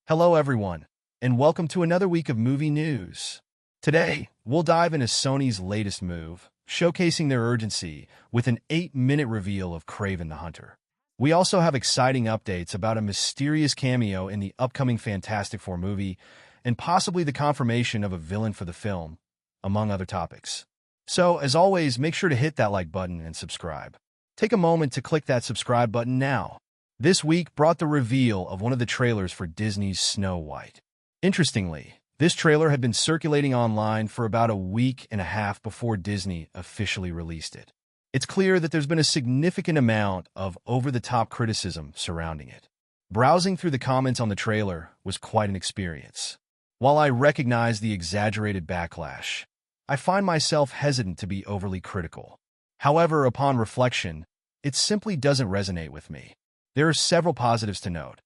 Hello, everyone, and welcome to another week of movie news. Today, we'll dive into Sony's latest move, showcasing their urgency with an 8-minute reveal of Kraven the Hunter. We also have exciting updates about a mysterious cameo in the upcoming Fantastic Four movie and possibly the confirmation of a villain for the film, among other topics. So, as always, make sure to hit that like button and subscribe. Take a moment to click that subscribe button now. This week brought the reveal of one of the trailers for Disney's Snow White. Interestingly, this trailer had been circulating online for about a week and a half before Disney officially released it. It's clear that there's been a significant amount of over-the-top criticism surrounding it. Browsing through the comments on the trailer was quite an experience. While I recognize the exaggerated backlash, I find myself hesitant to be overly critical. However, upon reflection, it simply doesn't resonate with me. There are several positives to note.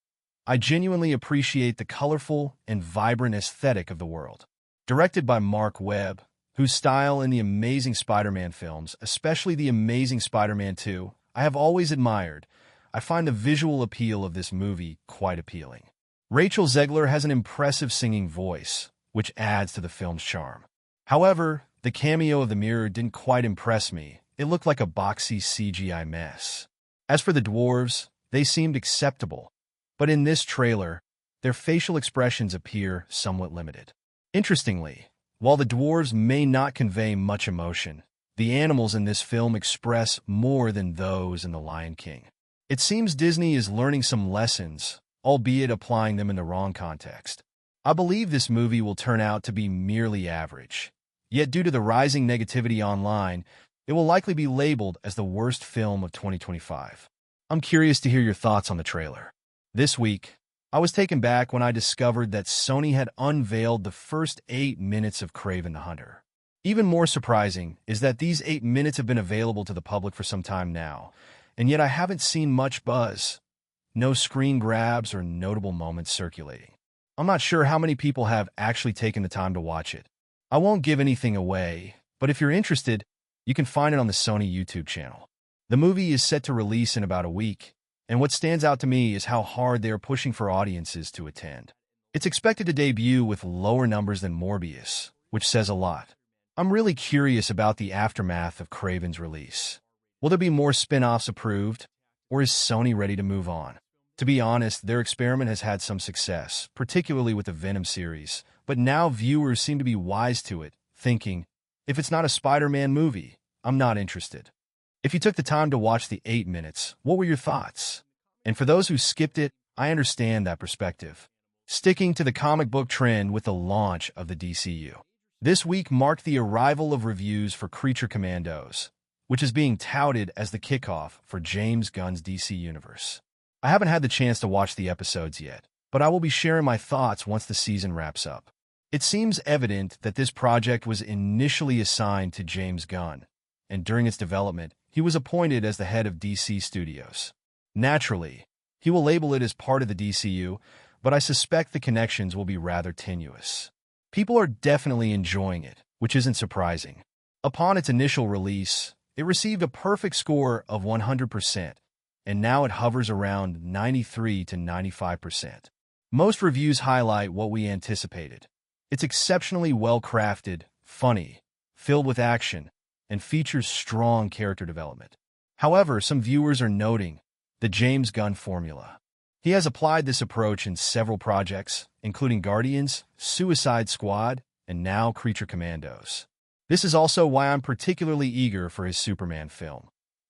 I genuinely appreciate the colorful and vibrant aesthetic of the world. Directed by Mark Webb, whose style in the Amazing Spider-Man films, especially The Amazing Spider-Man 2, I have always admired, I find the visual appeal of this movie quite appealing. Rachel Zegler has an impressive singing voice, which adds to the film's charm. However, the cameo of the mirror didn't quite impress me. It looked like a boxy CGI mess. As for the dwarves, they seemed acceptable, but in this trailer, their facial expressions appear somewhat limited. Interestingly, while the dwarves may not convey much emotion, the animals in this film express more than those in The Lion King. It seems Disney is learning some lessons, albeit applying them in the wrong context. I believe this movie will turn out to be merely average. Yet due to the rising negativity online, it will likely be labeled as the worst film of 2025. I'm curious to hear your thoughts on the trailer. This week, I was taken back when I discovered that Sony had unveiled the first 8 minutes of Kraven the Hunter. Even more surprising is that these 8 minutes have been available to the public for some time now, and yet I haven't seen much buzz. No screen grabs or notable moments circulating. I'm not sure how many people have actually taken the time to watch it. I won't give anything away, but if you're interested, you can find it on the Sony YouTube channel. The movie is set to release in about a week, and what stands out to me is how hard they are pushing for audiences to attend. It's expected to debut with lower numbers than Morbius, which says a lot. I'm really curious about the aftermath of Kraven's release. Will there be more spin-offs approved, or is Sony ready to move on? To be honest, their experiment has had some success, particularly with the Venom series, but now viewers seem to be wise to it, thinking, if it's not a Spider-Man movie, I'm not interested. If you took the time to watch the 8 minutes, what were your thoughts? And for those who skipped it, I understand that perspective. Sticking to the comic book trend with the launch of the DCU. This week marked the arrival of reviews for Commandos, which is being touted as the kickoff for James Gunn's DC Universe. I haven't had the chance to watch the episodes yet, but I will be sharing my thoughts once the season wraps up. It seems evident that this project was initially assigned to James Gunn, and during its development, he was appointed as the head of DC Studios. Naturally, he will label it as part of the DCU, but I suspect the connections will be rather tenuous. People are definitely enjoying it, which isn't surprising. Upon its initial release, it received a perfect score of 100%, and now it hovers around 93 to 95%. Most reviews highlight what we anticipated. It's exceptionally well-crafted, funny, filled with action, and features strong character development. However, some viewers are noting the James Gunn formula. He has applied this approach in several projects, including Guardians, Suicide Squad, and now Commandos. This is also why I'm particularly eager for his Superman film.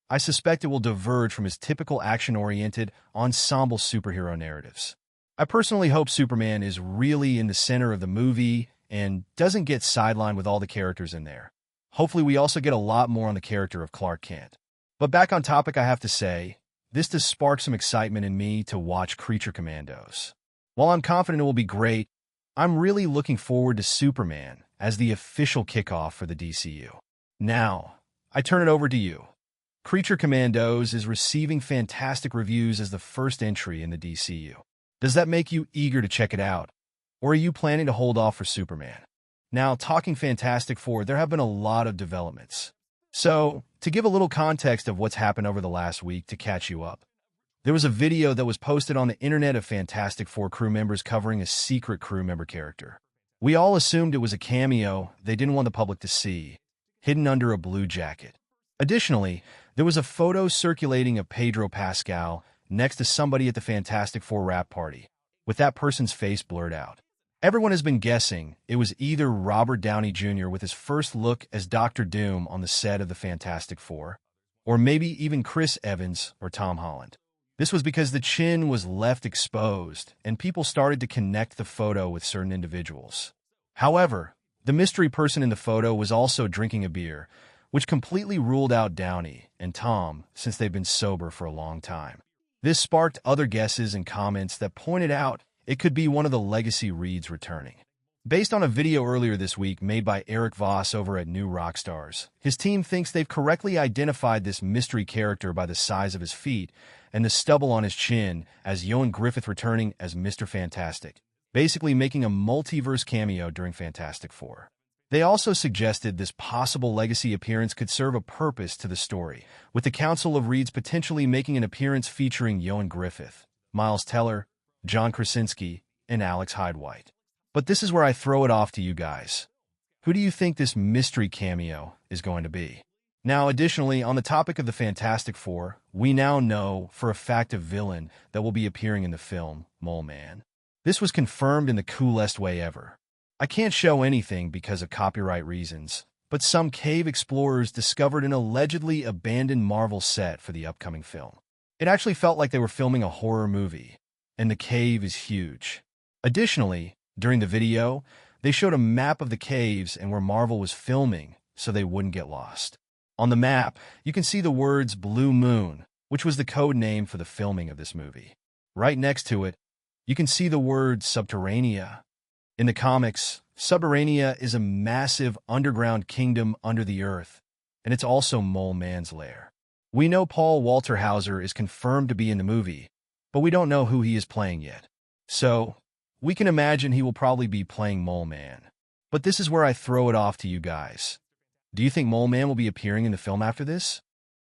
I suspect it will diverge from his typical action-oriented, ensemble superhero narratives. I personally hope Superman is really in the center of the movie and doesn't get sidelined with all the characters in there. Hopefully we also get a lot more on the character of Clark Kent. But back on topic, I have to say, this does spark some excitement in me to watch Commandos. While I'm confident it will be great, I'm really looking forward to Superman as the official kickoff for the DCU. Now, I turn it over to you. Commandos is receiving fantastic reviews as the first entry in the DCU. Does that make you eager to check it out? Or are you planning to hold off for Superman? Now, talking Fantastic Four, there have been a lot of developments. So, to give a little context of what's happened over the last week to catch you up, There was a video that was posted on the internet of Fantastic Four crew members covering a secret crew member character. We all assumed it was a cameo they didn't want the public to see, hidden under a blue jacket. Additionally, there was a photo circulating of Pedro Pascal next to somebody at the Fantastic Four wrap party, with that person's face blurred out. Everyone has been guessing it was either Robert Downey Jr. with his first look as Dr. Doom on the set of the Fantastic Four, or maybe even Chris Evans or Tom Holland. This was because the chin was left exposed, and people started to connect the photo with certain individuals. However, the mystery person in the photo was also drinking a beer, which completely ruled out Downey and Tom since they've been sober for a long time. This sparked other guesses and comments that pointed out it could be one of the Legacy Reeds returning. Based on a video earlier this week made by Eric Voss over at New Rockstars, his team thinks they've correctly identified this mystery character by the size of his feet and the stubble on his chin as Ioan Gruffudd returning as Mr. Fantastic, basically making a multiverse cameo during Fantastic Four. They also suggested this possible Legacy appearance could serve a purpose to the story, with the Council of Reeds potentially making an appearance featuring Ioan Gruffudd, Miles Teller, John Krasinski, and Alex Hyde-White. But this is where I throw it off to you guys. Who do you think this mystery cameo is going to be? Now, additionally, on the topic of the Fantastic Four, we now know for a fact a villain that will be appearing in the film, Mole Man. This was confirmed in the coolest way ever. I can't show anything because of copyright reasons, but some cave explorers discovered an allegedly abandoned Marvel set for the upcoming film. It actually felt like they were filming a horror movie, and the cave is huge. Additionally, during the video, they showed a map of the caves and where Marvel was filming so they wouldn't get lost. On the map, you can see the words Blue Moon, which was the code name for the filming of this movie. Right next to it, you can see the word Subterranea. In the comics, Subterranea is a massive underground kingdom under the earth, and it's also Mole Man's lair. We know Paul Walter Hauser is confirmed to be in the movie, but we don't know who he is playing yet. So, we can imagine he will probably be playing Mole Man. But this is where I throw it off to you guys. Do you think Mole Man will be appearing in the film after this?